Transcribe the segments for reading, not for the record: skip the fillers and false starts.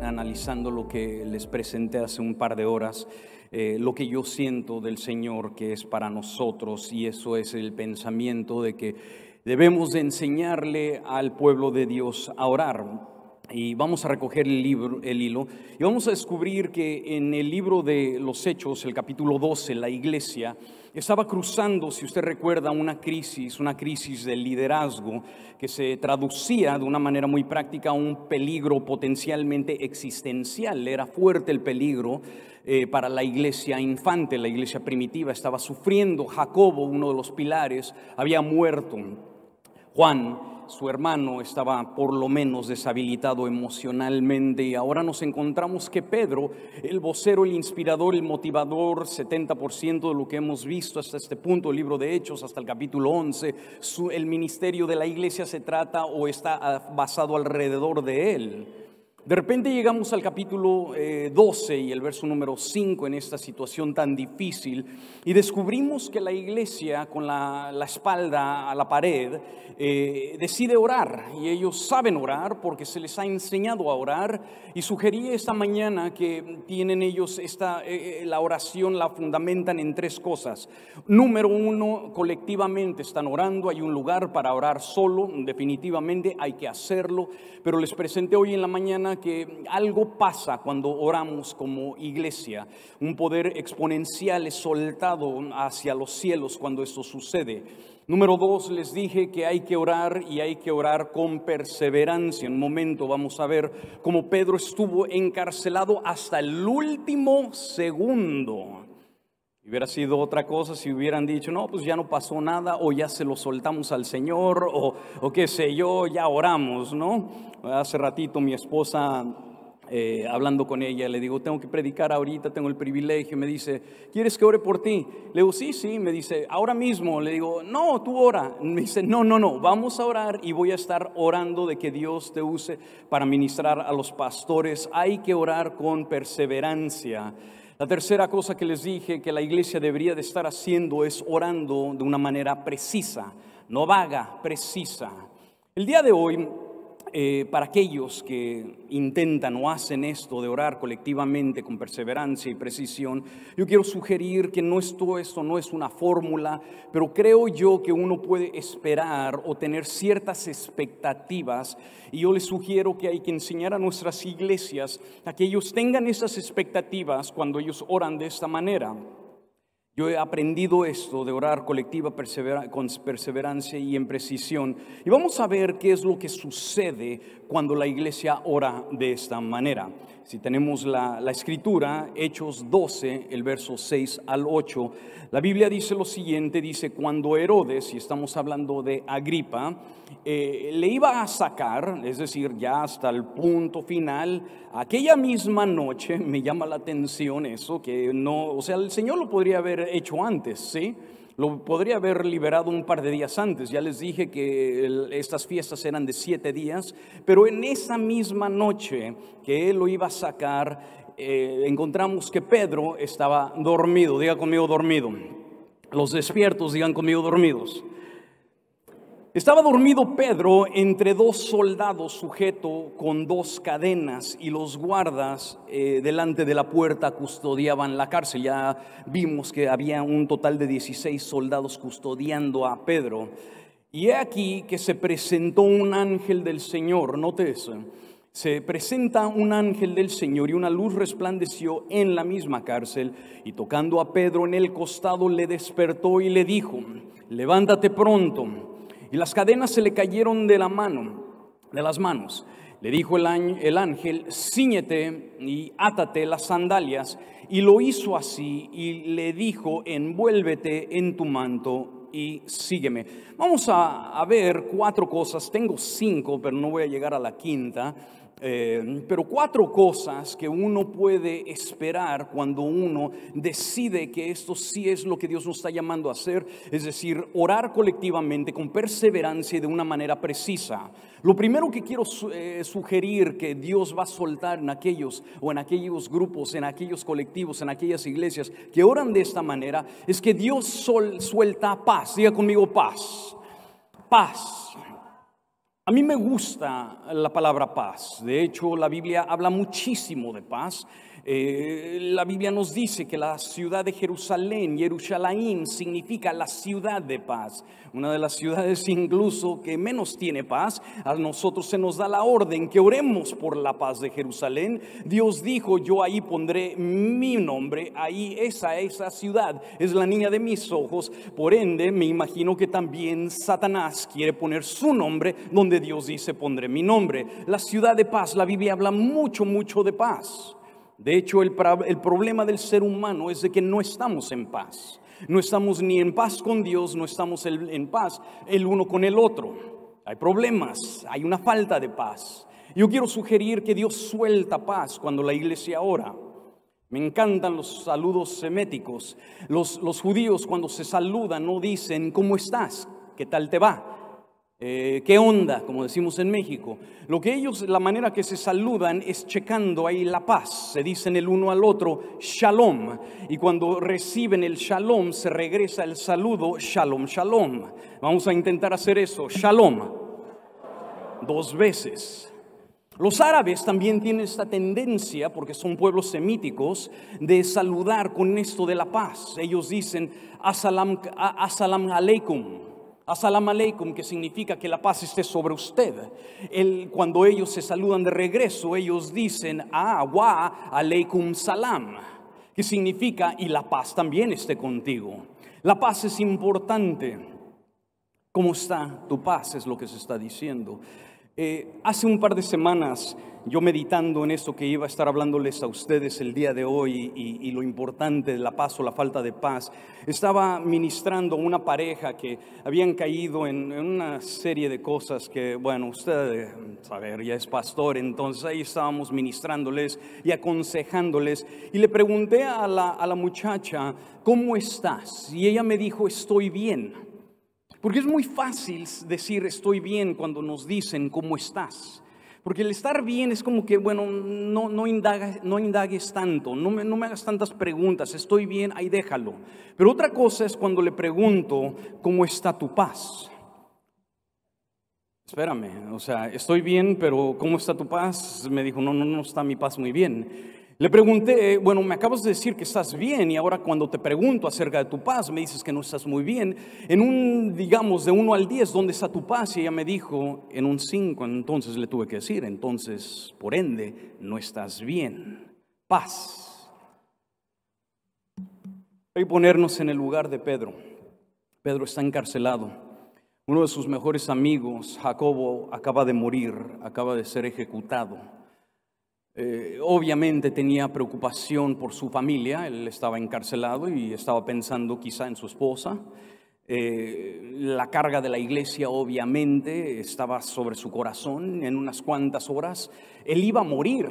analizando lo que les presenté hace un par de horas, lo que yo siento del Señor que es para nosotros, y eso es el pensamiento de que debemos de enseñarle al pueblo de Dios a orar. Y vamos a recoger el hilo, y vamos a descubrir que en el libro de los Hechos, el capítulo 12, la iglesia estaba cruzando, si usted recuerda, una crisis de liderazgo que se traducía de una manera muy práctica a un peligro potencialmente existencial. Era fuerte el peligro para la iglesia infante, la iglesia primitiva. Estaba sufriendo. Jacobo, uno de los pilares, había muerto. Juan, su hermano, estaba por lo menos deshabilitado emocionalmente, y ahora nos encontramos que Pedro, el vocero, el inspirador, el motivador, 70% de lo que hemos visto hasta este punto, el libro de Hechos hasta el capítulo 11, el ministerio de la iglesia se trata o está basado alrededor de él. De repente llegamos al capítulo 12 y el verso número 5 en esta situación tan difícil, y descubrimos que la iglesia, con la espalda a la pared, decide orar, y ellos saben orar porque se les ha enseñado a orar. Y sugerí esta mañana que tienen ellos la oración la fundamentan en tres cosas. Número uno, colectivamente están orando. Hay un lugar para orar solo, definitivamente hay que hacerlo, pero les presenté hoy en la mañana que algo pasa cuando oramos como iglesia. Un poder exponencial es soltado hacia los cielos cuando esto sucede. Número dos, les dije que hay que orar, y hay que orar con perseverancia. En un momento vamos a ver cómo Pedro estuvo encarcelado hasta el último segundo. Hubiera sido otra cosa si hubieran dicho, no, pues ya no pasó nada, o ya se lo soltamos al Señor, o qué sé yo, ya oramos, ¿no? Hace ratito mi esposa, hablando con ella, le digo, tengo que predicar ahorita, tengo el privilegio. Me dice, ¿quieres que ore por ti? Le digo, sí. Me dice, ahora mismo. Le digo, no, tú ora. Me dice, no, vamos a orar, y voy a estar orando de que Dios te use para ministrar a los pastores. Hay que orar con perseverancia. La tercera cosa que les dije que la iglesia debería de estar haciendo es orando de una manera precisa, no vaga, precisa. El día de hoy, para aquellos que intentan o hacen esto de orar colectivamente con perseverancia y precisión, yo quiero sugerir que esto no es una fórmula, pero creo yo que uno puede esperar o tener ciertas expectativas, y yo les sugiero que hay que enseñar a nuestras iglesias a que ellos tengan esas expectativas cuando ellos oran de esta manera. Yo he aprendido esto de orar colectiva con perseverancia y en precisión. Y vamos a ver qué es lo que sucede cuando la iglesia ora de esta manera. Si tenemos la escritura, Hechos 12, el verso 6 al 8, la Biblia dice lo siguiente, dice, cuando Herodes, y estamos hablando de Agripa, le iba a sacar, es decir, ya hasta el punto final, aquella misma noche, me llama la atención eso, que no, o sea, el Señor lo podría haber hecho antes, ¿sí? Lo podría haber liberado un par de días antes. Ya les dije que estas fiestas eran de 7 días, pero en esa misma noche que él lo iba a sacar, encontramos que Pedro estaba dormido. Diga conmigo, dormido. Los despiertos, digan conmigo, dormidos. Estaba dormido Pedro entre dos soldados, sujeto con 2 cadenas, y los guardas delante de la puerta custodiaban la cárcel. Ya vimos que había un total de 16 soldados custodiando a Pedro. Y he aquí que se presentó un ángel del Señor. Note eso. Se presenta un ángel del Señor, y una luz resplandeció en la misma cárcel, y tocando a Pedro en el costado le despertó y le dijo, levántate pronto. Y las cadenas se le cayeron de las manos. Le dijo el ángel, cíñete y átate las sandalias. Y lo hizo así, y le dijo, envuélvete en tu manto y sígueme. Vamos a ver 4 cosas. Tengo 5, pero no voy a llegar a la quinta. Pero 4 cosas que uno puede esperar cuando uno decide que esto sí es lo que Dios nos está llamando a hacer, es decir, orar colectivamente con perseverancia y de una manera precisa. Lo primero que quiero sugerir que Dios va a soltar en aquellos grupos, en aquellos colectivos, en aquellas iglesias que oran de esta manera, es que Dios suelta paz. Diga conmigo, paz. Paz. A mí me gusta la palabra paz. De hecho, la Biblia habla muchísimo de paz. La Biblia nos dice que la ciudad de Jerusalén, Jerusalén, significa la ciudad de paz. Una de las ciudades incluso que menos tiene paz. A nosotros se nos da la orden que oremos por la paz de Jerusalén. Dios dijo, yo ahí pondré mi nombre. Ahí esa ciudad es la niña de mis ojos. Por ende, me imagino que también Satanás quiere poner su nombre donde Dios dice, pondré mi nombre. La ciudad de paz, la Biblia habla mucho de paz. De hecho, el problema del ser humano es de que no estamos en paz. No estamos ni en paz con Dios, no estamos en paz el uno con el otro. Hay problemas, hay una falta de paz. Yo quiero sugerir que Dios suelta paz cuando la iglesia ora. Me encantan los saludos seméticos. Los judíos cuando se saludan no dicen ¿cómo estás? ¿Qué tal te va? ¿Qué onda? Como decimos en México. Lo que ellos, la manera que se saludan es checando ahí la paz. Se dicen el uno al otro shalom. Y cuando reciben el shalom se regresa el saludo shalom, shalom. Vamos a intentar hacer eso, shalom, 2 veces. Los árabes también tienen esta tendencia, porque son pueblos semíticos, de saludar con esto de la paz. Ellos dicen assalam aleikum. Assalam aleikum, que significa que la paz esté sobre usted. Cuando ellos se saludan de regreso, ellos dicen wa aleikum salam, que significa y la paz también esté contigo. La paz es importante. ¿Cómo está tu paz? Es lo que se está diciendo. Hace un par de semanas, yo meditando en esto que iba a estar hablándoles a ustedes el día de hoy y lo importante de la paz o la falta de paz, estaba ministrando a una pareja que habían caído en una serie de cosas que, bueno, usted, saber, ya es pastor, entonces ahí estábamos ministrándoles y aconsejándoles. Y le pregunté a la muchacha, ¿cómo estás? Y ella me dijo, estoy bien. Porque es muy fácil decir estoy bien cuando nos dicen cómo estás. Porque el estar bien es como que, bueno, no indagues tanto, no me hagas tantas preguntas, estoy bien, ahí déjalo. Pero otra cosa es cuando le pregunto, ¿cómo está tu paz? Espérame, o sea, estoy bien, pero ¿cómo está tu paz? Me dijo, no está mi paz muy bien. Le pregunté, bueno, me acabas de decir que estás bien y ahora cuando te pregunto acerca de tu paz me dices que no estás muy bien. En un, digamos, de 1 al 10, ¿dónde está tu paz? Y ella me dijo, en un 5. Entonces le tuve que decir, entonces, por ende, no estás bien. Paz. Hay que ponernos en el lugar de Pedro. Pedro está encarcelado. Uno de sus mejores amigos, Jacobo, acaba de morir, acaba de ser ejecutado. Obviamente tenía preocupación por su familia, él estaba encarcelado y estaba pensando quizá en su esposa. La carga de la iglesia obviamente estaba sobre su corazón. En unas cuantas horas él iba a morir,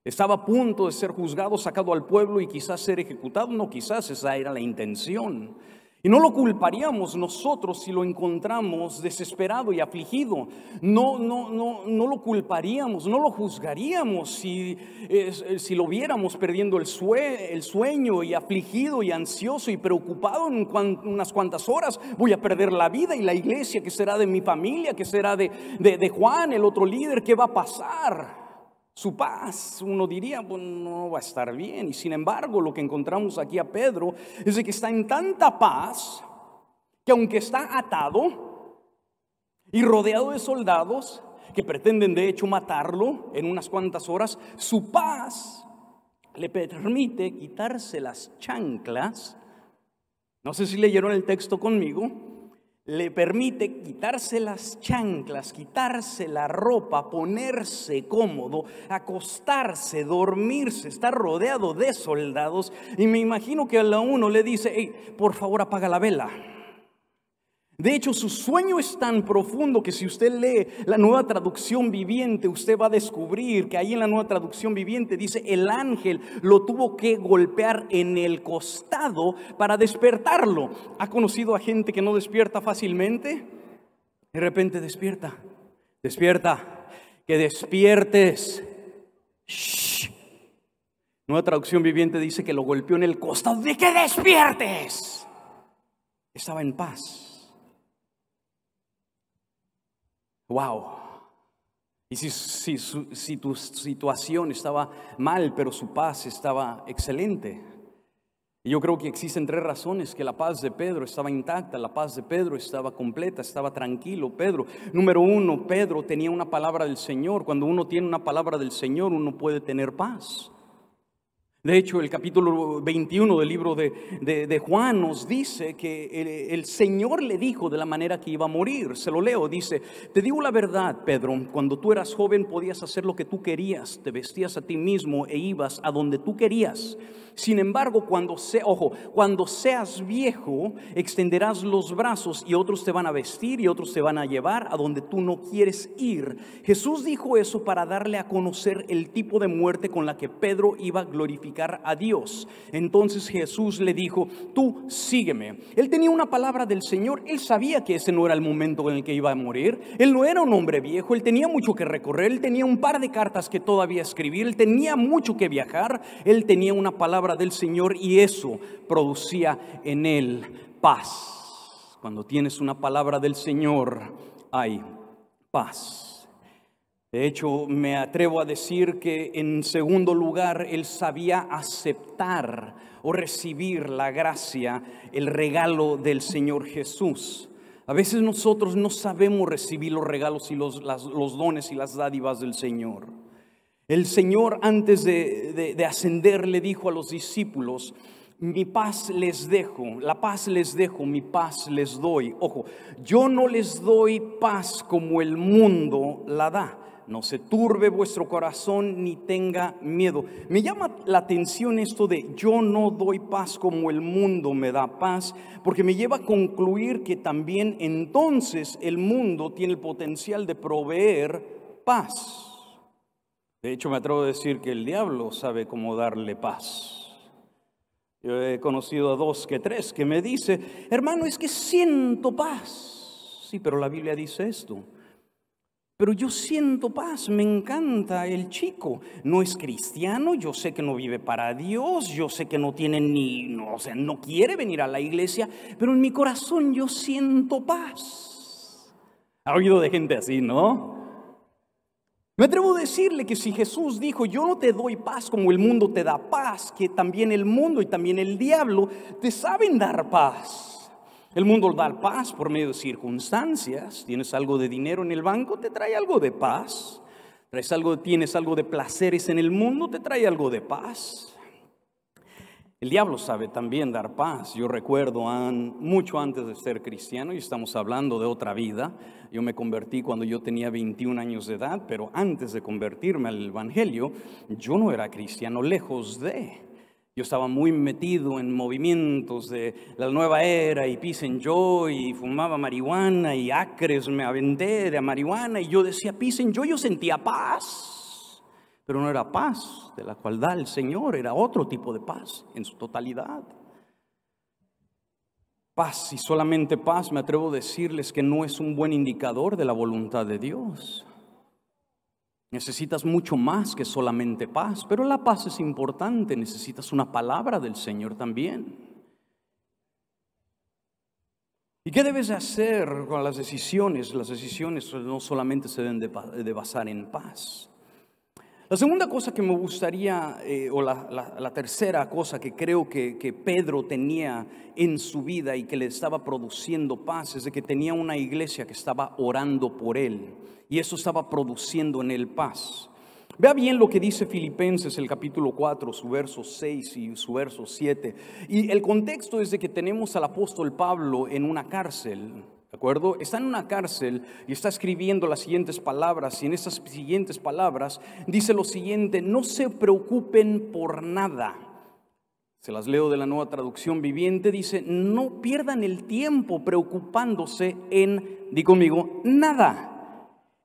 estaba a punto de ser juzgado, sacado al pueblo y quizás ser ejecutado. No, quizás esa era la intención. Y no lo culparíamos nosotros si lo encontramos desesperado y afligido. No lo culparíamos, no lo juzgaríamos si lo viéramos perdiendo el sueño y afligido y ansioso y preocupado en unas cuantas horas. Voy a perder la vida y la iglesia, ¿qué será de mi familia? ¿Qué será de Juan, el otro líder? ¿Qué va a pasar? Su paz, uno diría, bueno, no va a estar bien. Y sin embargo, lo que encontramos aquí a Pedro es de que está en tanta paz que aunque está atado y rodeado de soldados que pretenden de hecho matarlo en unas cuantas horas, su paz le permite quitarse las chanclas. No sé si leyeron el texto conmigo. Le permite quitarse las chanclas, quitarse la ropa, ponerse cómodo, acostarse, dormirse, estar rodeado de soldados. Y me imagino que a la uno le dice, hey, por favor apaga la vela. De hecho, su sueño es tan profundo que si usted lee la Nueva Traducción Viviente, usted va a descubrir que ahí en la Nueva Traducción Viviente dice, el ángel lo tuvo que golpear en el costado para despertarlo. ¿Ha conocido a gente que no despierta fácilmente? De repente despierta, que despiertes. Shh. Nueva Traducción Viviente dice que lo golpeó en el costado, de que despiertes. Estaba en paz. Wow. Y si tu situación estaba mal, pero su paz estaba excelente. Y yo creo que existen tres razones que la paz de Pedro estaba intacta, la paz de Pedro estaba completa, estaba tranquilo. Pedro, número uno, Pedro tenía una palabra del Señor. Cuando uno tiene una palabra del Señor, uno puede tener paz. De hecho, el capítulo 21 del libro de Juan nos dice que el Señor le dijo de la manera que iba a morir. Se lo leo, dice: te digo la verdad, Pedro, cuando tú eras joven podías hacer lo que tú querías, te vestías a ti mismo e ibas a donde tú querías. Sin embargo, cuando seas viejo, extenderás los brazos y otros te van a vestir y otros te van a llevar a donde tú no quieres ir. Jesús dijo eso para darle a conocer el tipo de muerte con la que Pedro iba a glorificar a Dios. Entonces Jesús le dijo: tú sígueme. Él tenía una palabra del Señor. Él sabía que ese no era el momento en el que iba a morir. Él no era un hombre viejo. Él tenía mucho que recorrer. Él tenía un par de cartas que todavía escribir. Él tenía mucho que viajar. Él tenía una palabra del Señor y eso producía en él paz. Cuando tienes una palabra del Señor, hay paz. De hecho, me atrevo a decir que en segundo lugar, él sabía aceptar o recibir la gracia, el regalo del Señor Jesús. A veces nosotros no sabemos recibir los regalos y los dones y las dádivas del Señor. El Señor, antes de ascender, le dijo a los discípulos: mi paz les dejo, la paz les dejo, mi paz les doy. Ojo, yo no les doy paz como el mundo la da. No se turbe vuestro corazón ni tenga miedo. Me llama la atención esto de yo no doy paz como el mundo me da paz, porque me lleva a concluir que también entonces el mundo tiene el potencial de proveer paz. De hecho, me atrevo a decir que el diablo sabe cómo darle paz. Yo he conocido a 2 que 3 que me dice: hermano, es que siento paz. Sí, pero la Biblia dice esto. Pero yo siento paz, me encanta el chico. No es cristiano, yo sé que no vive para Dios, yo sé que no tiene no quiere venir a la iglesia, pero en mi corazón yo siento paz. ¿Ha oído de gente así, no? Me atrevo a decirle que si Jesús dijo: yo no te doy paz como el mundo te da paz, que también el mundo y también el diablo te saben dar paz. El mundo da paz por medio de circunstancias. Tienes algo de dinero en el banco, te trae algo de paz. Tienes algo de placeres en el mundo, te trae algo de paz. El diablo sabe también dar paz. Yo recuerdo mucho antes de ser cristiano, y estamos hablando de otra vida. Yo me convertí cuando yo tenía 21 años de edad, pero antes de convertirme al evangelio, yo no era cristiano, lejos de. Yo estaba muy metido en movimientos de la nueva era y peace and joy, y fumaba marihuana y acres me aventé de marihuana, y yo decía peace and joy, yo sentía paz, pero no era paz de la cual da el Señor, era otro tipo de paz en su totalidad. Paz y solamente paz, me atrevo a decirles que no es un buen indicador de la voluntad de Dios. Necesitas mucho más que solamente paz, pero la paz es importante. Necesitas una palabra del Señor también. ¿Y qué debes hacer con las decisiones? Las decisiones no solamente se deben de basar en paz. La segunda cosa que me gustaría, o la tercera cosa que creo que Pedro tenía en su vida y que le estaba produciendo paz, es de que tenía una iglesia que estaba orando por él. Y eso estaba produciendo en él paz. Vea bien lo que dice Filipenses, el capítulo 4, su verso 6 y su verso 7. Y el contexto es de que tenemos al apóstol Pablo en una cárcel, ¿de acuerdo? Está en una cárcel y está escribiendo las siguientes palabras. Y en estas siguientes palabras dice lo siguiente: no se preocupen por nada. Se las leo de la Nueva Traducción Viviente. Dice: no pierdan el tiempo preocupándose en, di conmigo, nada.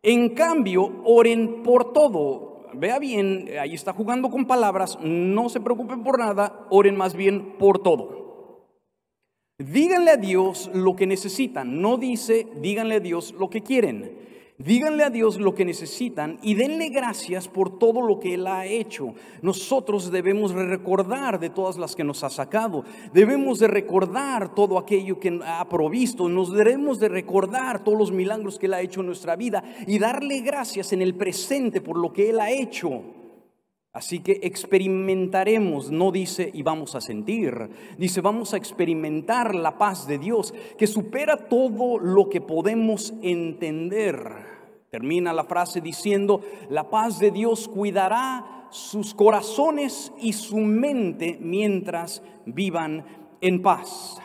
En cambio, oren por todo. Vea bien, ahí está jugando con palabras. No se preocupen por nada, oren más bien por todo. Díganle a Dios lo que necesitan. No dice díganle a Dios lo que quieren. Díganle a Dios lo que necesitan y denle gracias por todo lo que Él ha hecho. Nosotros debemos recordar de todas las que nos ha sacado. Debemos de recordar todo aquello que ha provisto. Nos debemos de recordar todos los milagros que Él ha hecho en nuestra vida y darle gracias en el presente por lo que Él ha hecho. Así que experimentaremos, no dice y vamos a sentir, dice vamos a experimentar la paz de Dios que supera todo lo que podemos entender. Termina la frase diciendo, la paz de Dios cuidará sus corazones y su mente mientras vivan en paz.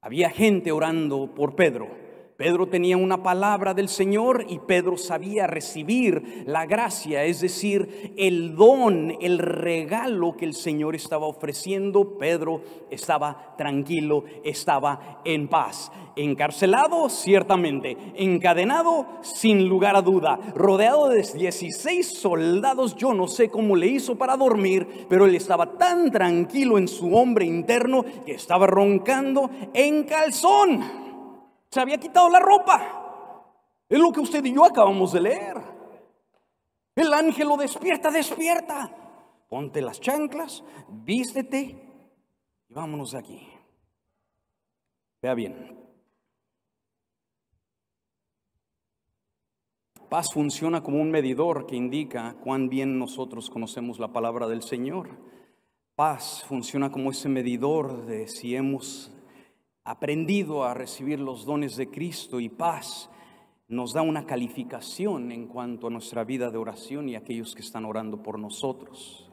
Había gente orando por Pedro. Pedro tenía una palabra del Señor y Pedro sabía recibir la gracia, es decir, el don, el regalo que el Señor estaba ofreciendo. Pedro estaba tranquilo, estaba en paz. Encarcelado, ciertamente. Encadenado, sin lugar a duda. Rodeado de 16 soldados, yo no sé cómo le hizo para dormir, pero él estaba tan tranquilo en su hombre interno que estaba roncando en calzón. Se había quitado la ropa. Es lo que usted y yo acabamos de leer. El ángel lo despierta, despierta. Ponte las chanclas, vístete y vámonos de aquí. Vea bien. Paz funciona como un medidor que indica cuán bien nosotros conocemos la palabra del Señor. Paz funciona como ese medidor de si hemos aprendido a recibir los dones de Cristo, y paz nos da una calificación en cuanto a nuestra vida de oración y aquellos que están orando por nosotros.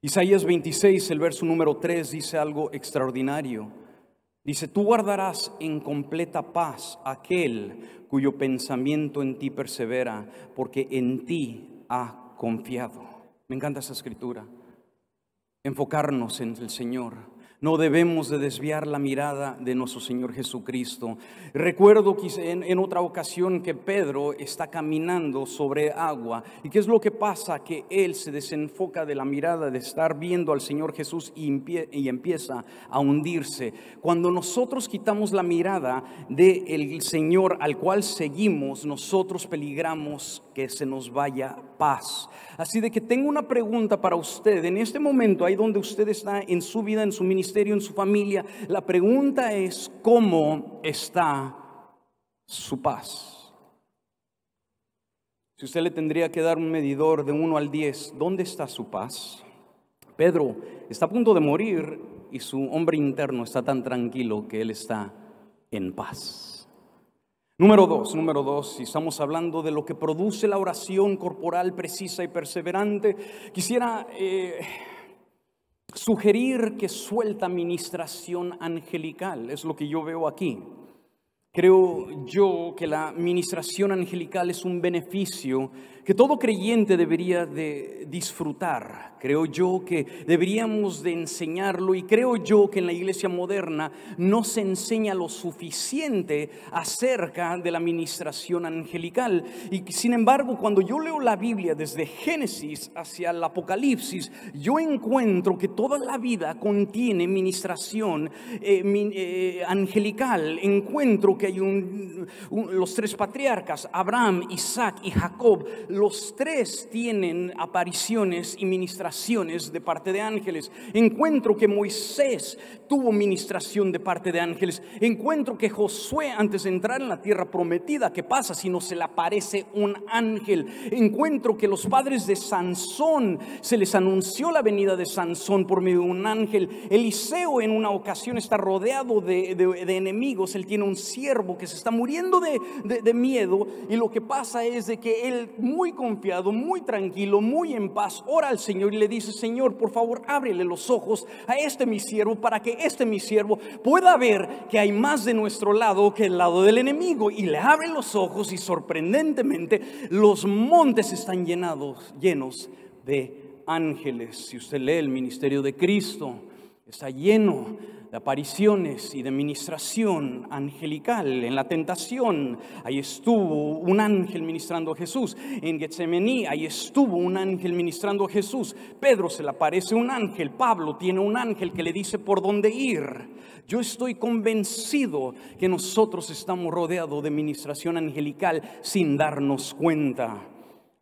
Isaías 26, el verso número 3 dice algo extraordinario. Dice, tú guardarás en completa paz aquel cuyo pensamiento en ti persevera, porque en ti ha confiado. Me encanta esa escritura. Enfocarnos en el Señor. No debemos de desviar la mirada de nuestro Señor Jesucristo. Recuerdo que en otra ocasión que Pedro está caminando sobre agua. ¿Y qué es lo que pasa? Que él se desenfoca de la mirada de estar viendo al Señor Jesús y empieza a hundirse. Cuando nosotros quitamos la mirada del Señor al cual seguimos, nosotros peligramos que se nos vaya paz. Así de que tengo una pregunta para usted. En este momento, ahí donde usted está en su vida, en su ministerio, en su familia, la pregunta es, ¿cómo está su paz? Si usted le tendría que dar un medidor de 1 al 10, ¿dónde está su paz? Pedro está a punto de morir y su hombre interno está tan tranquilo que él está en paz. Número dos, si estamos hablando de lo que produce la oración corporal precisa y perseverante, quisiera sugerir que suelta ministración angelical. Es lo que yo veo aquí. Creo yo que la ministración angelical es un beneficio que todo creyente debería de disfrutar. Creo yo que deberíamos de enseñarlo, y creo yo que en la iglesia moderna no se enseña lo suficiente acerca de la ministración angelical. Y sin embargo, cuando yo leo la Biblia desde Génesis hacia el Apocalipsis, yo encuentro que toda la vida contiene ministración angelical. Encuentro que hay los tres patriarcas, Abraham, Isaac y Jacob. Los tres tienen apariciones y ministraciones de parte de ángeles. Encuentro que Moisés tuvo ministración de parte de ángeles. Encuentro que Josué, antes de entrar en la tierra prometida, ¿qué pasa si no se le aparece un ángel? Encuentro que los padres de Sansón, se les anunció la venida de Sansón por medio de un ángel. Eliseo en una ocasión está rodeado de enemigos. Él tiene un siervo que se está muriendo de miedo, y lo que pasa es de que él, muy confiado, muy tranquilo, muy en paz, ora al Señor y le dice: Señor, por favor, ábrele los ojos a mi siervo, para que mi siervo pueda ver que hay más de nuestro lado que el lado del enemigo. Y le abre los ojos, y sorprendentemente los montes están llenos de ángeles. Si usted lee el ministerio de Cristo, está lleno de apariciones y de ministración angelical. En la tentación, ahí estuvo un ángel ministrando a Jesús. En Getsemaní, ahí estuvo un ángel ministrando a Jesús. Pedro se le aparece un ángel. Pablo tiene un ángel que le dice por dónde ir. Yo estoy convencido que nosotros estamos rodeados de ministración angelical sin darnos cuenta.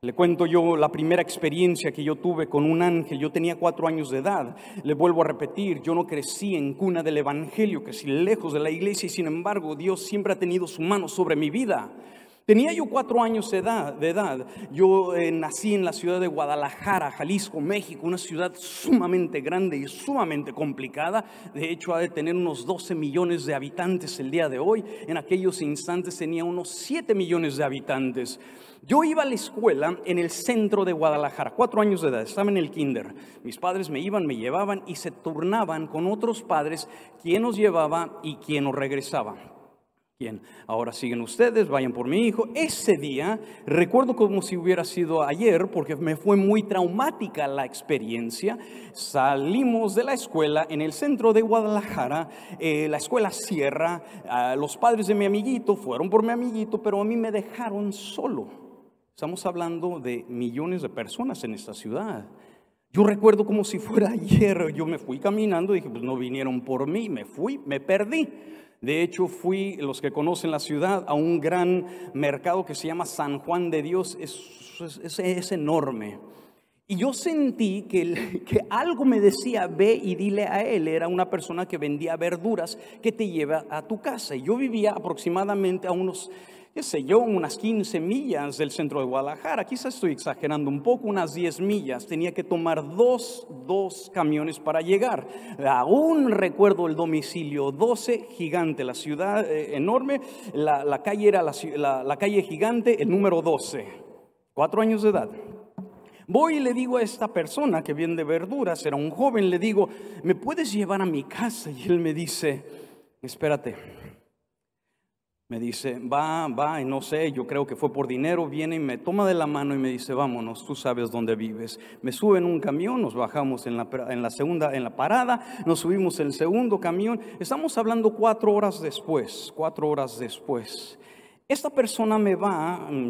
Le cuento yo la primera experiencia que yo tuve con un ángel. Yo tenía 4 años de edad. Le vuelvo a repetir, yo no crecí en cuna del evangelio, crecí lejos de la iglesia, y sin embargo Dios siempre ha tenido su mano sobre mi vida. Tenía yo 4 años de edad. Yo nací en la ciudad de Guadalajara, Jalisco, México, una ciudad sumamente grande y sumamente complicada. De hecho, ha de tener unos 12 millones de habitantes el día de hoy. En aquellos instantes tenía unos 7 millones de habitantes. Yo iba a la escuela en el centro de Guadalajara, 4 años de edad, estaba en el kinder. Mis padres me llevaban y se turnaban con otros padres quién nos llevaba y quién nos regresaba. ¿Quién? Ahora siguen ustedes, vayan por mi hijo. Ese día, recuerdo como si hubiera sido ayer, porque me fue muy traumática la experiencia. Salimos de la escuela en el centro de Guadalajara, la escuela cierra, los padres de mi amiguito fueron por mi amiguito, pero a mí me dejaron solo. Estamos hablando de millones de personas en esta ciudad. Yo recuerdo como si fuera ayer. Yo me fui caminando, dije, pues no vinieron por mí, me fui, me perdí. De hecho, fui, los que conocen la ciudad, a un gran mercado que se llama San Juan de Dios. Es enorme. Y yo sentí que algo me decía, ve y dile a él. Era una persona que vendía verduras que te lleva a tu casa. Y yo vivía aproximadamente a unos, qué sé yo, unas 15 millas del centro de Guadalajara. Quizás estoy exagerando un poco, unas 10 millas. Tenía que tomar dos camiones para llegar. Aún recuerdo el domicilio 12, gigante, la ciudad enorme. La calle era la calle gigante, el número 12. 4 años de edad. Voy y le digo a esta persona que vende verduras, era un joven, le digo, ¿me puedes llevar a mi casa? Y él me dice, espérate. Me dice, va, y no sé, yo creo que fue por dinero, viene y me toma de la mano y me dice, vámonos, tú sabes dónde vives. Me sube en un camión, nos bajamos en la parada, nos subimos en el segundo camión. Estamos hablando 4 horas después, 4 horas después. Esta persona me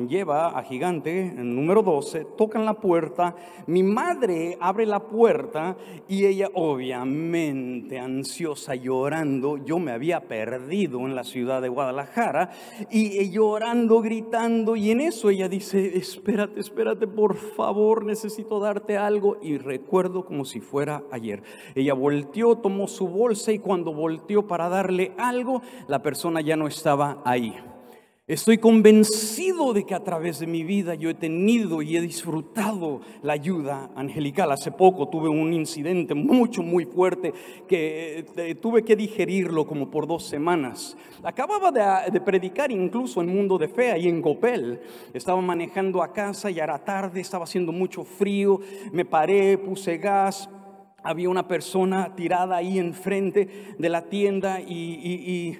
lleva a Gigante, el número 12, tocan la puerta, mi madre abre la puerta y ella obviamente ansiosa, llorando. Yo me había perdido en la ciudad de Guadalajara y llorando, gritando, y en eso ella dice, espérate, por favor, necesito darte algo. Y recuerdo como si fuera ayer. Ella volteó, tomó su bolsa y cuando volteó para darle algo, la persona ya no estaba ahí. Estoy convencido de que a través de mi vida yo he tenido y he disfrutado la ayuda angelical. Hace poco tuve un incidente muy fuerte que tuve que digerirlo como por 2 semanas. Acababa de predicar incluso en Mundo de Fe, ahí en Copel. Estaba manejando a casa y era tarde, estaba haciendo mucho frío. Me paré, puse gas. Había una persona tirada ahí enfrente de la tienda y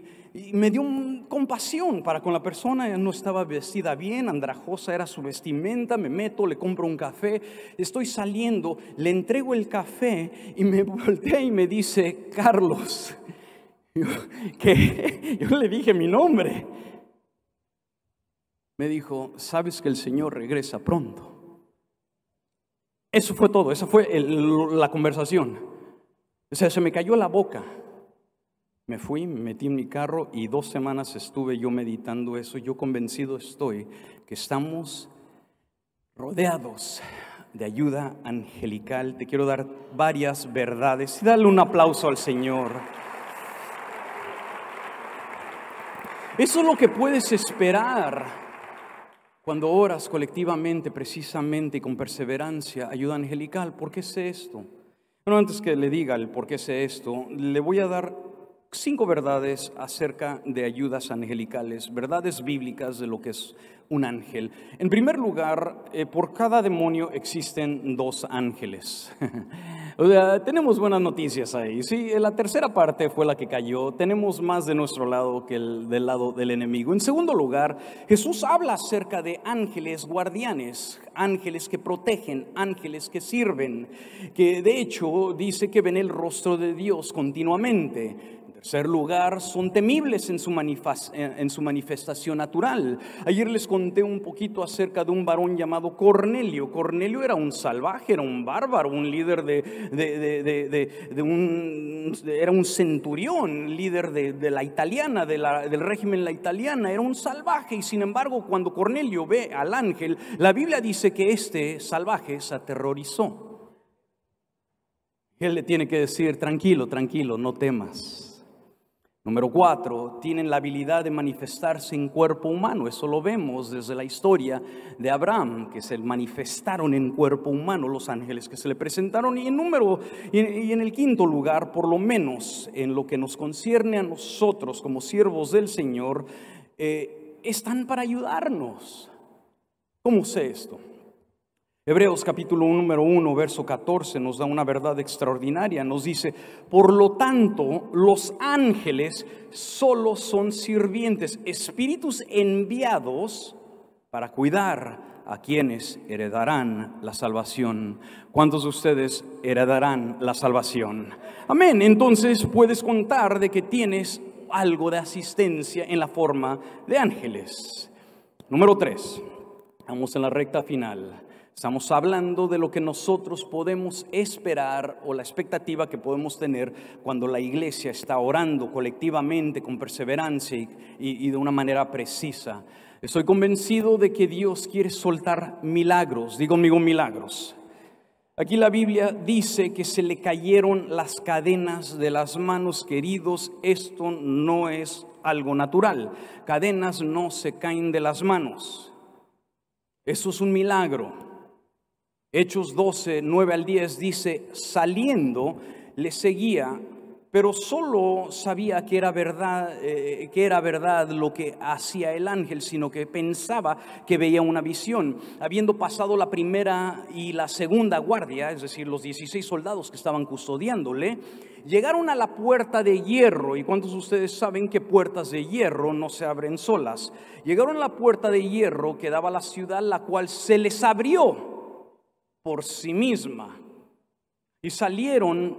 me dio compasión para con la persona. Ella no estaba vestida bien, andrajosa era su vestimenta. Me meto, le compro un café. Estoy saliendo, le entrego el café y me voltea y me dice, Carlos. Yo le dije mi nombre. Me dijo, ¿sabes que el Señor regresa pronto? Eso fue todo, esa fue la conversación. O sea, se me cayó la boca. Me fui, me metí en mi carro y 2 semanas estuve yo meditando eso. Yo convencido estoy que estamos rodeados de ayuda angelical. Te quiero dar varias verdades y darle un aplauso al Señor. Eso es lo que puedes esperar cuando oras colectivamente, precisamente y con perseverancia, ayuda angelical. ¿Por qué sé esto? Bueno, antes que le diga el por qué sé esto, le voy a dar 5 verdades acerca de ayudas angelicales, verdades bíblicas de lo que es un ángel. En primer lugar, por cada demonio existen 2 ángeles. O sea, tenemos buenas noticias ahí. Sí, la tercera parte fue la que cayó. Tenemos más de nuestro lado que del lado del enemigo. En segundo lugar, Jesús habla acerca de ángeles guardianes, ángeles que protegen, ángeles que sirven, que de hecho dice que ven el rostro de Dios continuamente. En tercer lugar, son temibles en su manifestación natural. Ayer les conté un poquito acerca de un varón llamado Cornelio. Cornelio era un salvaje, era un bárbaro, un líder era un centurión, líder de la italiana, del régimen la italiana, era un salvaje. Y sin embargo, cuando Cornelio ve al ángel, la Biblia dice que este salvaje se aterrorizó. Él le tiene que decir: tranquilo, tranquilo, no temas. Número 4, tienen la habilidad de manifestarse en cuerpo humano. Eso lo vemos desde la historia de Abraham, que se manifestaron en cuerpo humano los ángeles que se le presentaron. Y en el quinto lugar, por lo menos en lo que nos concierne a nosotros como siervos del Señor, están para ayudarnos. ¿Cómo sé esto? Hebreos capítulo número 1, verso 14 nos da una verdad extraordinaria. Nos dice: por lo tanto, los ángeles solo son sirvientes, espíritus enviados para cuidar a quienes heredarán la salvación. ¿Cuántos de ustedes heredarán la salvación? Amén. Entonces puedes contar de que tienes algo de asistencia en la forma de ángeles. Número 3, vamos en la recta final. Estamos hablando de lo que nosotros podemos esperar o la expectativa que podemos tener cuando la iglesia está orando colectivamente con perseverancia y de una manera precisa. Estoy convencido de que Dios quiere soltar milagros. Digo conmigo, milagros. Aquí la Biblia dice que se le cayeron las cadenas de las manos, queridos. Esto no es algo natural. Cadenas no se caen de las manos. Eso es un milagro. Hechos 12, 9 al 10 dice: saliendo le seguía, pero solo sabía que era verdad lo que hacía el ángel, sino que pensaba que veía una visión. Habiendo pasado la primera y la segunda guardia, es decir, los 16 soldados que estaban custodiándole, llegaron a la puerta de hierro. ¿Y cuántos de ustedes saben que puertas de hierro no se abren solas? Llegaron a la puerta de hierro que daba a la ciudad, la cual se les abrió por sí misma, y salidos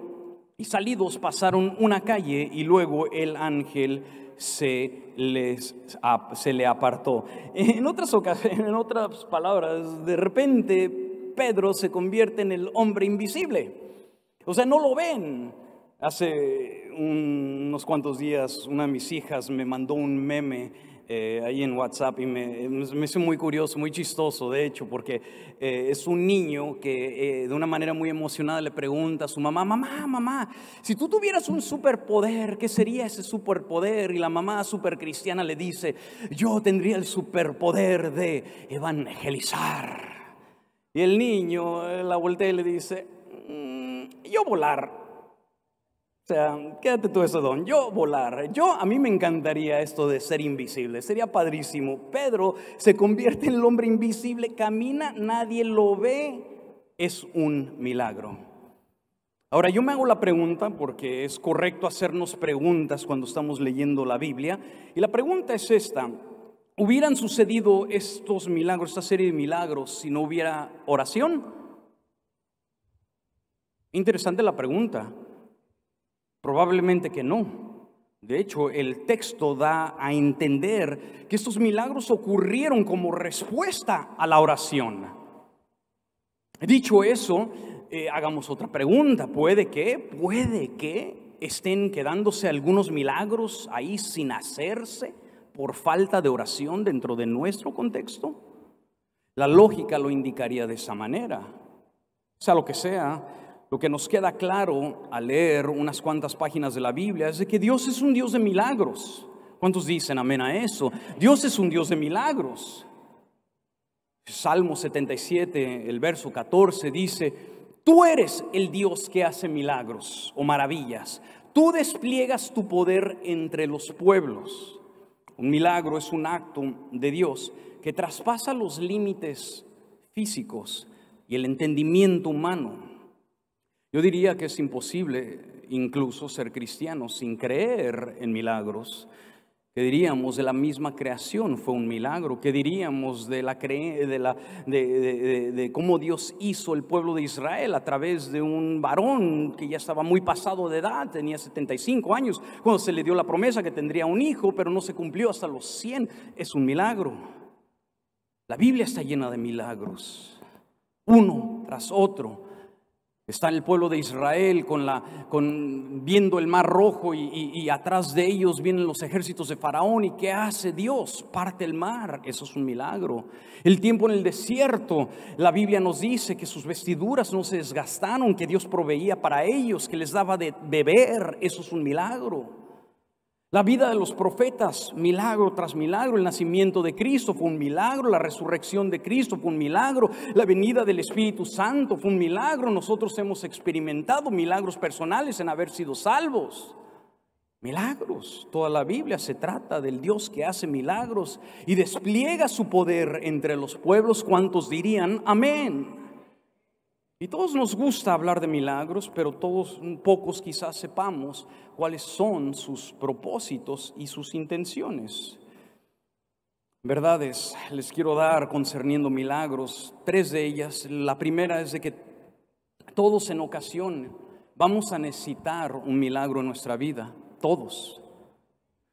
pasaron una calle, y luego el ángel se le apartó. En otras palabras, de repente Pedro se convierte en el hombre invisible. O sea, no lo ven. Hace unos cuantos días una de mis hijas me mandó un meme ahí en WhatsApp, y me hizo muy curioso, muy chistoso de hecho, porque es un niño que de una manera muy emocionada le pregunta a su mamá: mamá, si tú tuvieras un superpoder, ¿qué sería ese superpoder? Y la mamá súper cristiana le dice: yo tendría el superpoder de evangelizar. Y el niño la voltea y le dice: yo volar. O sea, quédate tú ese don, yo volar. A mí me encantaría esto de ser invisible, sería padrísimo. Pedro se convierte en el hombre invisible, camina, nadie lo ve, es un milagro. Ahora yo me hago la pregunta, porque es correcto hacernos preguntas cuando estamos leyendo la Biblia, y la pregunta es esta: ¿hubieran sucedido estos milagros, esta serie de milagros, si no hubiera oración? Interesante la pregunta. Probablemente que no. De hecho, el texto da a entender que estos milagros ocurrieron como respuesta a la oración. Dicho eso, hagamos otra pregunta. ¿Puede que estén quedándose algunos milagros ahí sin hacerse por falta de oración dentro de nuestro contexto? La lógica lo indicaría de esa manera. Sea lo que sea, lo que nos queda claro al leer unas cuantas páginas de la Biblia es de que Dios es un Dios de milagros. ¿Cuántos dicen amén a eso? Dios es un Dios de milagros. Salmo 77, el verso 14 dice: tú eres el Dios que hace milagros o maravillas. Tú despliegas tu poder entre los pueblos. Un milagro es un acto de Dios que traspasa los límites físicos y el entendimiento humano. Yo diría que es imposible incluso ser cristiano sin creer en milagros. ¿Qué diríamos de la misma creación? Fue un milagro. ¿Qué diríamos de cómo Dios hizo el pueblo de Israel a través de un varón que ya estaba muy pasado de edad, tenía 75 años, cuando se le dio la promesa que tendría un hijo, pero no se cumplió hasta los 100? Es un milagro. La Biblia está llena de milagros, uno tras otro. Está el pueblo de Israel viendo el mar rojo y atrás de ellos vienen los ejércitos de Faraón. ¿Y qué hace Dios? Parte el mar. Eso es un milagro. El tiempo en el desierto, la Biblia nos dice que sus vestiduras no se desgastaron, que Dios proveía para ellos, que les daba de beber. Eso es un milagro. La vida de los profetas, milagro tras milagro. El nacimiento de Cristo fue un milagro. La resurrección de Cristo fue un milagro. La venida del Espíritu Santo fue un milagro. Nosotros hemos experimentado milagros personales en haber sido salvos. Milagros. Toda la Biblia se trata del Dios que hace milagros y despliega su poder entre los pueblos. ¿Cuántos dirían amén? Y todos nos gusta hablar de milagros, pero pocos quizás sepamos cuáles son sus propósitos y sus intenciones. Verdades les quiero dar concerniendo milagros, 3 de ellas. La primera es de que todos en ocasión vamos a necesitar un milagro en nuestra vida, todos.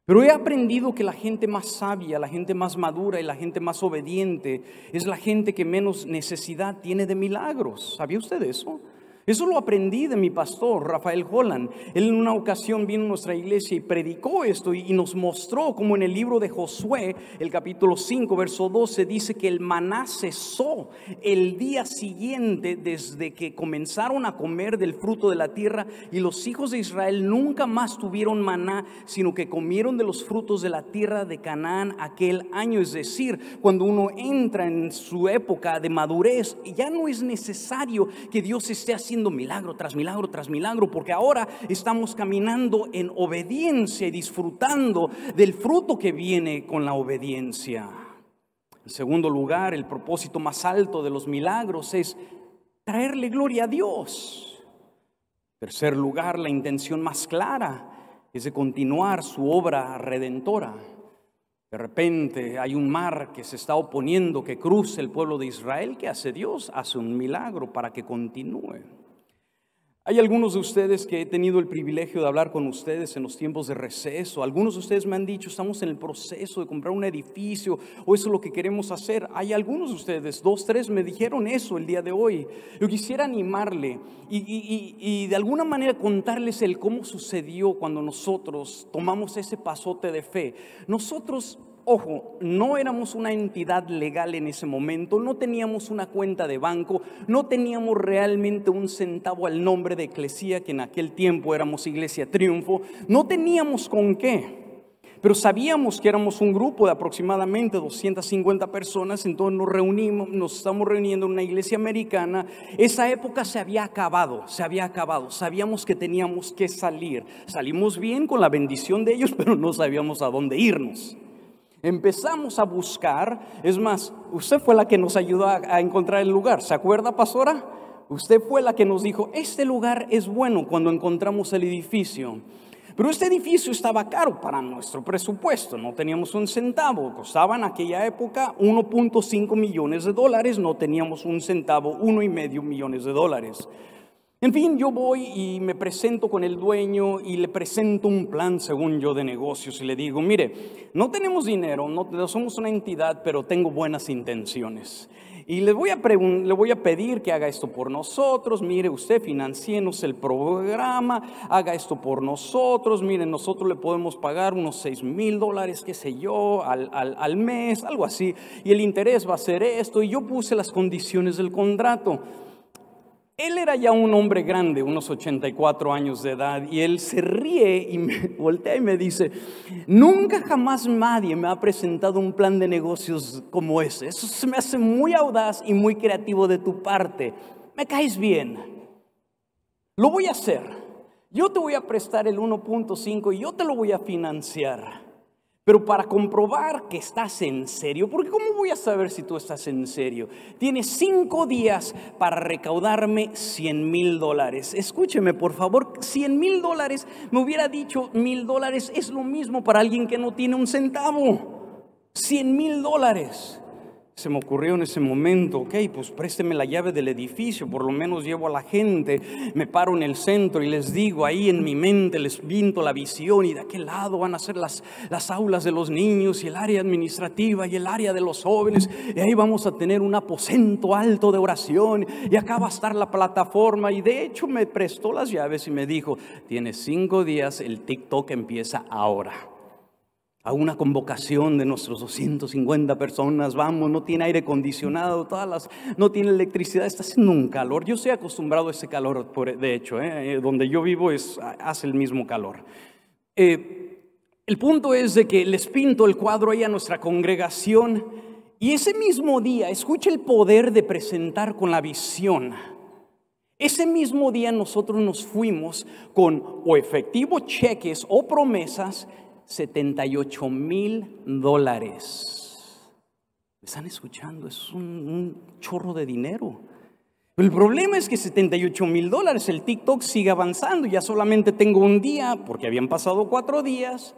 Pero he aprendido que la gente más sabia, la gente más madura y la gente más obediente es la gente que menos necesidad tiene de milagros. ¿Sabía usted eso? Eso lo aprendí de mi pastor, Rafael Holland. Él en una ocasión vino a nuestra iglesia y predicó esto y nos mostró como en el libro de Josué, el capítulo 5, verso 12, dice que el maná cesó el día siguiente desde que comenzaron a comer del fruto de la tierra, y los hijos de Israel nunca más tuvieron maná, sino que comieron de los frutos de la tierra de Canaán aquel año. Es decir, cuando uno entra en su época de madurez, ya no es necesario que Dios esté haciendo milagro tras milagro tras milagro, porque ahora estamos caminando en obediencia y disfrutando del fruto que viene con la obediencia. En segundo lugar, el propósito más alto de los milagros es traerle gloria a Dios. En tercer lugar, la intención más clara es de continuar su obra redentora. De repente hay un mar que se está oponiendo que cruce el pueblo de Israel. ¿Qué hace Dios? Hace un milagro para que continúe. Hay algunos de ustedes que he tenido el privilegio de hablar con ustedes en los tiempos de receso. Algunos de ustedes me han dicho, estamos en el proceso de comprar un edificio, o eso es lo que queremos hacer. Hay algunos de ustedes, 2, 3 me dijeron eso el día de hoy. Yo quisiera animarle y de alguna manera contarles el cómo sucedió cuando nosotros tomamos ese pasote de fe. Nosotros, ojo, no éramos una entidad legal en ese momento, no teníamos una cuenta de banco, no teníamos realmente un centavo al nombre de Eclesia, que en aquel tiempo éramos Iglesia Triunfo, no teníamos con qué. Pero sabíamos que éramos un grupo de aproximadamente 250 personas, entonces nos estamos reuniendo en una iglesia americana. Esa época se había acabado, sabíamos que teníamos que salir. Salimos bien con la bendición de ellos, pero no sabíamos a dónde irnos. Empezamos a buscar, es más, usted fue la que nos ayudó a encontrar el lugar, ¿se acuerda, pastora? Usted fue la que nos dijo, este lugar es bueno, cuando encontramos el edificio. Pero este edificio estaba caro para nuestro presupuesto, no teníamos un centavo, costaba en aquella época $1.5 millones, no teníamos un centavo, $1.5 millones. En fin, yo voy y me presento con el dueño y le presento un plan según yo de negocios y le digo, mire, no tenemos dinero, no somos una entidad, pero tengo buenas intenciones. Y le voy a pedir que haga esto por nosotros. Mire, usted financienos el programa, haga esto por nosotros. Mire, nosotros le podemos pagar unos $6,000, qué sé yo, al mes, algo así. Y el interés va a ser esto. Y yo puse las condiciones del contrato. Él era ya un hombre grande, unos 84 años de edad, y él se ríe y me voltea y me dice, nunca jamás nadie me ha presentado un plan de negocios como ese. Eso se me hace muy audaz y muy creativo de tu parte. Me caes bien. Lo voy a hacer. Yo te voy a prestar el 1.5 y yo te lo voy a financiar. Pero para comprobar que estás en serio, porque ¿cómo voy a saber si tú estás en serio? Tienes 5 días para recaudarme $100,000. Escúcheme, por favor, $100,000. Me hubiera dicho $1,000 es lo mismo para alguien que no tiene un centavo. $100,000. Se me ocurrió en ese momento, ok, pues présteme la llave del edificio, por lo menos llevo a la gente, me paro en el centro y les digo, ahí en mi mente les pinto la visión, y de aquel lado van a ser las aulas de los niños y el área administrativa y el área de los jóvenes, y ahí vamos a tener un aposento alto de oración, y acá va a estar la plataforma. Y de hecho me prestó las llaves y me dijo, tienes 5 días, el TikTok empieza ahora. A una convocación de nuestros 250 personas, vamos, no tiene aire acondicionado, no tiene electricidad, está haciendo un calor. Yo estoy acostumbrado a ese calor, de hecho, donde yo vivo hace el mismo calor. El punto es de que les pinto el cuadro ahí a nuestra congregación, y ese mismo día, escucha el poder de presentar con la visión. Ese mismo día nosotros nos fuimos con o efectivo, cheques o promesas, $78,000. ¿Me están escuchando? Es un chorro de dinero. El problema es que $78,000, el TikTok sigue avanzando. Ya solamente tengo un día, porque habían pasado 4 días.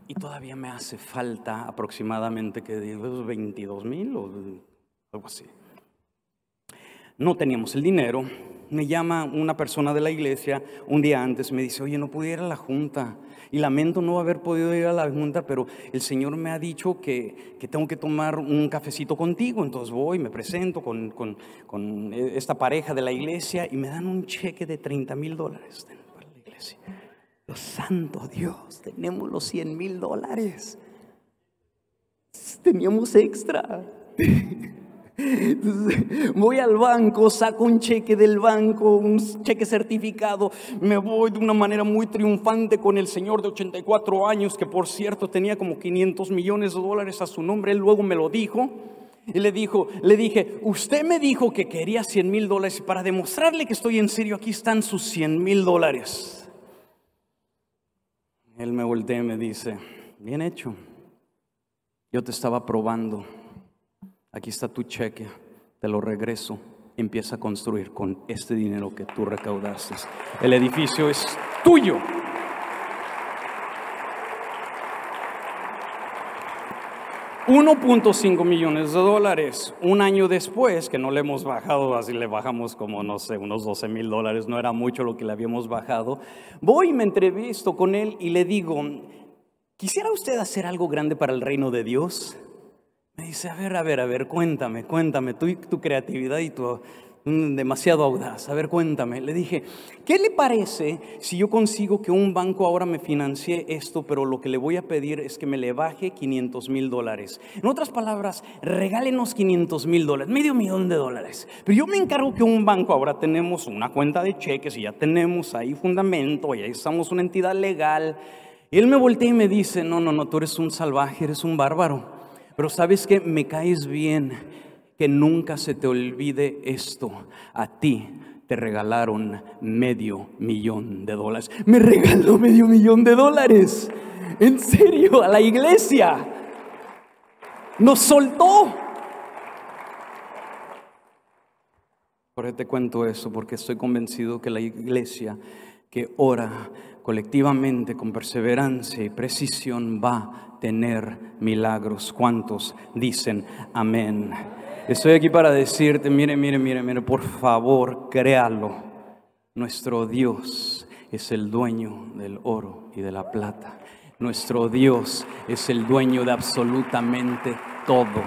Y todavía me hace falta aproximadamente, que digo, 22,000 o algo así. No teníamos el dinero. Me llama una persona de la iglesia un día antes, me dice, oye, no pude ir a la junta y lamento no haber podido ir a la junta, pero el Señor me ha dicho que tengo que tomar un cafecito contigo. Entonces voy, me presento con esta pareja de la iglesia y me dan un cheque de $30,000 para la iglesia. Dios santo Dios, tenemos los $100,000. Teníamos extra. Entonces, voy al banco, saco un cheque del banco, un cheque certificado, me voy de una manera muy triunfante con el señor de 84 años, que por cierto tenía como $500 millones a su nombre. Él luego me lo dijo y le dije, usted me dijo que quería $100,000 y para demostrarle que estoy en serio, aquí están sus $100,000. Él me voltea y me dice, bien hecho, yo te estaba probando. Aquí está tu cheque, te lo regreso, empieza a construir con este dinero que tú recaudaste. El edificio es tuyo. $1.5 millones. Un año después, que no le hemos bajado, así le bajamos como, no sé, unos $12,000, no era mucho lo que le habíamos bajado. Voy y me entrevisto con él y le digo, ¿quisiera usted hacer algo grande para el reino de Dios? Me dice, a ver, cuéntame, tu creatividad y tu demasiado audaz. A ver, cuéntame. Le dije, ¿qué le parece si yo consigo que un banco ahora me financie esto, pero lo que le voy a pedir es que me le baje $500,000? En otras palabras, regálenos $500,000, $500,000. Pero yo me encargo que un banco, ahora tenemos una cuenta de cheques y ya tenemos ahí fundamento, y ahí estamos una entidad legal. Y él me voltea y me dice, no, tú eres un salvaje, eres un bárbaro. Pero ¿sabes qué? Me caes bien, que nunca se te olvide esto. A ti te regalaron $500,000. Me regaló $500,000. En serio, a la iglesia. Nos soltó. Por qué te cuento eso, porque estoy convencido que la iglesia que ora colectivamente con perseverancia y precisión va a tener milagros. ¿Cuántos dicen amén? Estoy aquí para decirte, mire, por favor, créalo. Nuestro Dios es el dueño del oro y de la plata. Nuestro Dios es el dueño de absolutamente todo.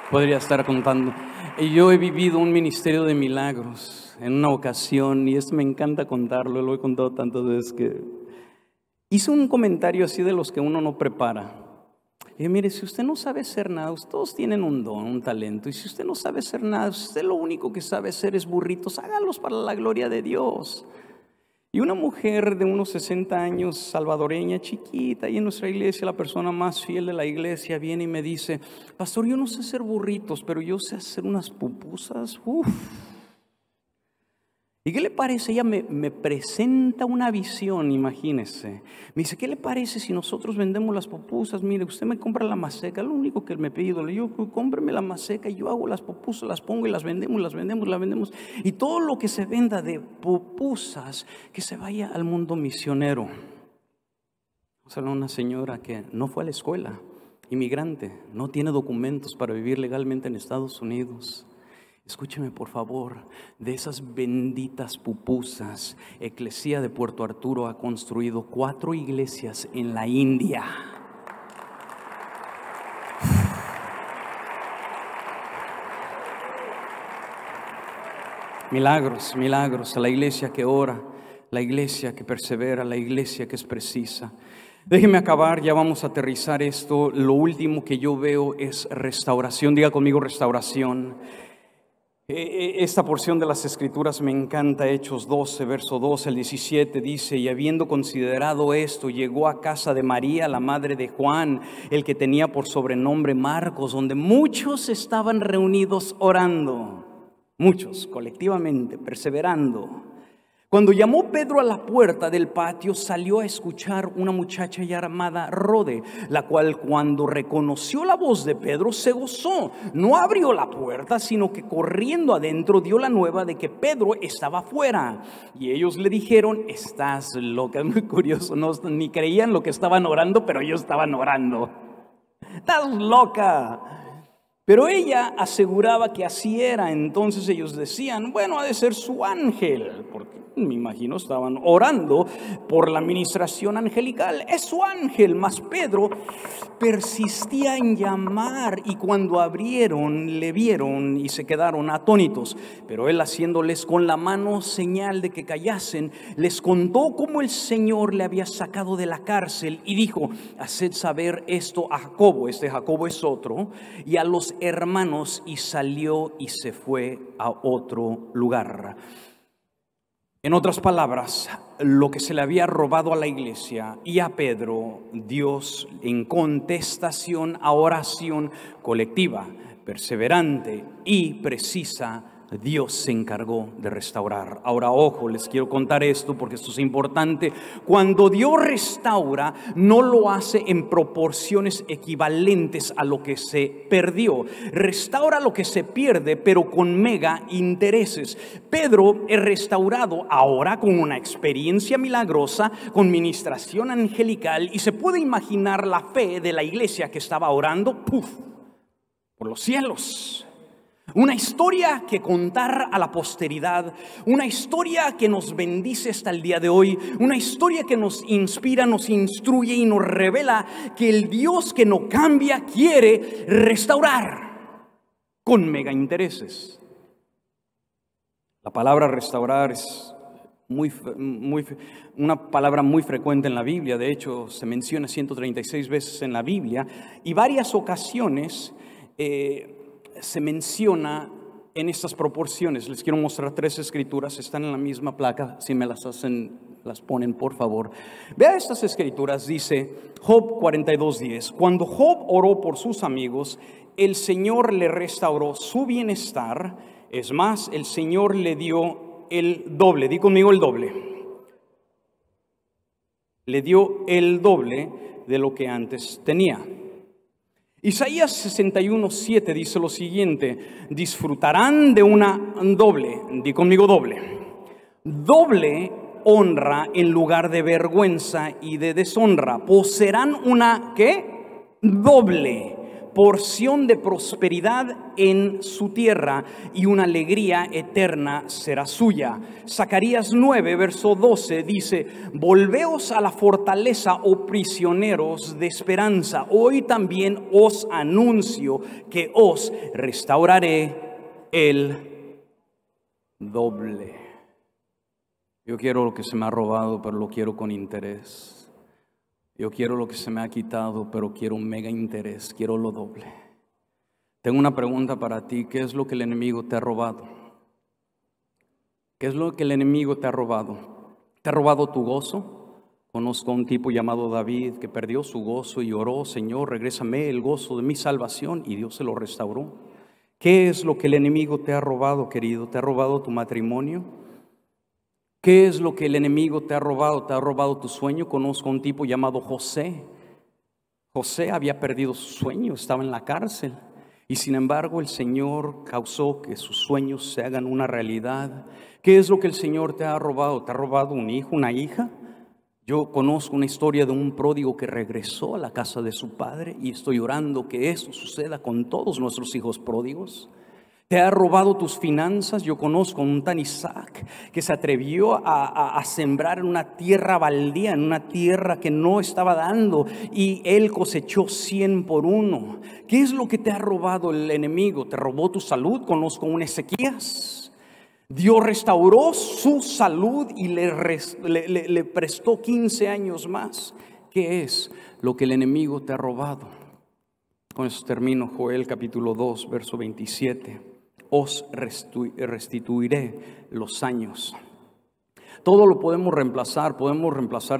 Podría estar contando. Y yo he vivido un ministerio de milagros. En una ocasión, y esto me encanta contarlo, lo he contado tantas veces, que hice un comentario así de los que uno no prepara. Y dije, mire, si usted no sabe hacer nada, todos tienen un don, un talento. Y si usted no sabe hacer nada, si usted lo único que sabe hacer es burritos, hágalos para la gloria de Dios. Y una mujer de unos 60 años, salvadoreña, chiquita, y en nuestra iglesia, la persona más fiel de la iglesia, viene y me dice, pastor, yo no sé hacer burritos, pero yo sé hacer unas pupusas. ¿Y qué le parece? Ella me presenta una visión, imagínese. Me dice, ¿qué le parece si nosotros vendemos las pupusas? Mire, usted me compra la maseca, lo único que me pido, le digo, cómpreme la maseca y yo hago las pupusas, las pongo y las vendemos. Y todo lo que se venda de pupusas, que se vaya al mundo misionero. O sea, una señora que no fue a la escuela, inmigrante, no tiene documentos para vivir legalmente en Estados Unidos. Escúcheme por favor, de esas benditas pupusas, Eclesía de Puerto Arturo ha construido 4 iglesias en la India. Milagros, milagros, a la iglesia que ora, la iglesia que persevera, la iglesia que es precisa. Déjeme acabar, ya vamos a aterrizar esto. Lo último que yo veo es restauración. Diga conmigo restauración. Esta porción de las Escrituras me encanta. Hechos 12, verso 12 al 17 dice: y habiendo considerado esto, llegó a casa de María, la madre de Juan, el que tenía por sobrenombre Marcos, donde muchos estaban reunidos orando, muchos colectivamente, perseverando. Cuando llamó Pedro a la puerta del patio, salió a escuchar una muchacha llamada Rode, la cual cuando reconoció la voz de Pedro se gozó. No abrió la puerta, sino que corriendo adentro dio la nueva de que Pedro estaba afuera. Y ellos le dijeron: estás loca. Es muy curioso, no, ni creían lo que estaban orando, pero ellos estaban orando. Estás loca. Pero ella aseguraba que así era. Entonces ellos decían: bueno, ha de ser su ángel, porque me imagino estaban orando por la ministración angelical. Es su ángel. Mas Pedro persistía en llamar, y cuando abrieron le vieron y se quedaron atónitos. Pero él, haciéndoles con la mano señal de que callasen, les contó cómo el Señor le había sacado de la cárcel, y dijo: haced saber esto a Jacobo. Este Jacobo es otro, y a los hermanos. Y salió y se fue a otro lugar. En otras palabras, lo que se le había robado a la iglesia y a Pedro, Dios, en contestación a oración colectiva, perseverante y precisa, Dios se encargó de restaurar. Ahora, ojo, les quiero contar esto porque esto es importante. Cuando Dios restaura, no lo hace en proporciones equivalentes a lo que se perdió. Restaura lo que se pierde, pero con mega intereses. Pedro es restaurado ahora con una experiencia milagrosa, con ministración angelical, y se puede imaginar la fe de la iglesia que estaba orando por los cielos. Una historia que contar a la posteridad, una historia que nos bendice hasta el día de hoy, una historia que nos inspira, nos instruye y nos revela que el Dios que no cambia quiere restaurar con mega intereses. La palabra restaurar es una palabra muy frecuente en la Biblia. De hecho, se menciona 136 veces en la Biblia, y varias ocasiones se menciona en estas proporciones. Les quiero mostrar 3 escrituras, están en la misma placa. Si me las ponen, por favor. Vea estas escrituras. Dice Job 42:10: cuando Job oró por sus amigos, el Señor le restauró su bienestar. Es más, el Señor le dio el doble. Di conmigo el doble. Le dio el doble de lo que antes tenía. Isaías 61:7 dice lo siguiente: disfrutarán de una doble, di conmigo doble honra en lugar de vergüenza y de deshonra. Poseerán una, ¿qué? Doble porción de prosperidad en su tierra, y una alegría eterna será suya. Zacarías 9, verso 12 dice: volveos a la fortaleza, oh prisioneros de esperanza. Hoy también os anuncio que os restauraré el doble. Yo quiero lo que se me ha robado, pero lo quiero con interés. Yo quiero lo que se me ha quitado, pero quiero un mega interés, quiero lo doble. Tengo una pregunta para ti: ¿qué es lo que el enemigo te ha robado? ¿Qué es lo que el enemigo te ha robado? ¿Te ha robado tu gozo? Conozco a un tipo llamado David que perdió su gozo y oró: Señor, regrésame el gozo de mi salvación, y Dios se lo restauró. ¿Qué es lo que el enemigo te ha robado, querido? ¿Te ha robado tu matrimonio? ¿Qué es lo que el enemigo te ha robado? ¿Te ha robado tu sueño? Conozco a un tipo llamado José. José había perdido su sueño, estaba en la cárcel. Y sin embargo el Señor causó que sus sueños se hagan una realidad. ¿Qué es lo que el Señor te ha robado? ¿Te ha robado un hijo, una hija? Yo conozco una historia de un pródigo que regresó a la casa de su padre y estoy orando que eso suceda con todos nuestros hijos pródigos. ¿Te ha robado tus finanzas? Yo conozco a un tan Isaac que se atrevió a sembrar en una tierra baldía, en una tierra que no estaba dando, y él cosechó 100 por uno. ¿Qué es lo que te ha robado el enemigo? ¿Te robó tu salud? Conozco a un Ezequías. Dios restauró su salud y le prestó 15 años más. ¿Qué es lo que el enemigo te ha robado? Con eso termino. Joel capítulo 2, verso 27. Os restituiré los años. Todo lo podemos reemplazar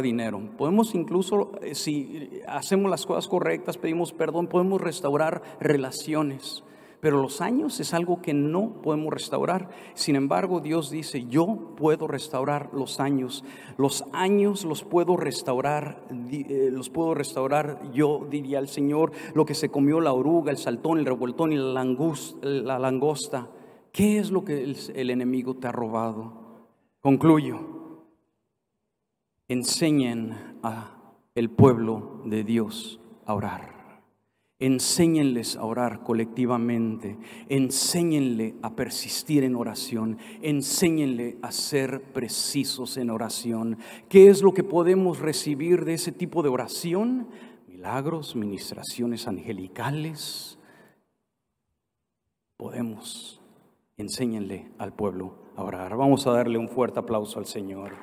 dinero. Podemos incluso, si hacemos las cosas correctas, pedimos perdón, podemos restaurar relaciones. Pero los años es algo que no podemos restaurar. Sin embargo, Dios dice, yo puedo restaurar los años. Los años los puedo restaurar, yo, diría el Señor, lo que se comió la oruga, el saltón, el revoltón y la langosta. ¿Qué es lo que el enemigo te ha robado? Concluyo. Enseñen al pueblo de Dios a orar. Enséñenles a orar colectivamente, enséñenle a persistir en oración, enséñenle a ser precisos en oración. ¿Qué es lo que podemos recibir de ese tipo de oración? Milagros, ministraciones angelicales. Enséñenle al pueblo a orar. Vamos a darle un fuerte aplauso al Señor.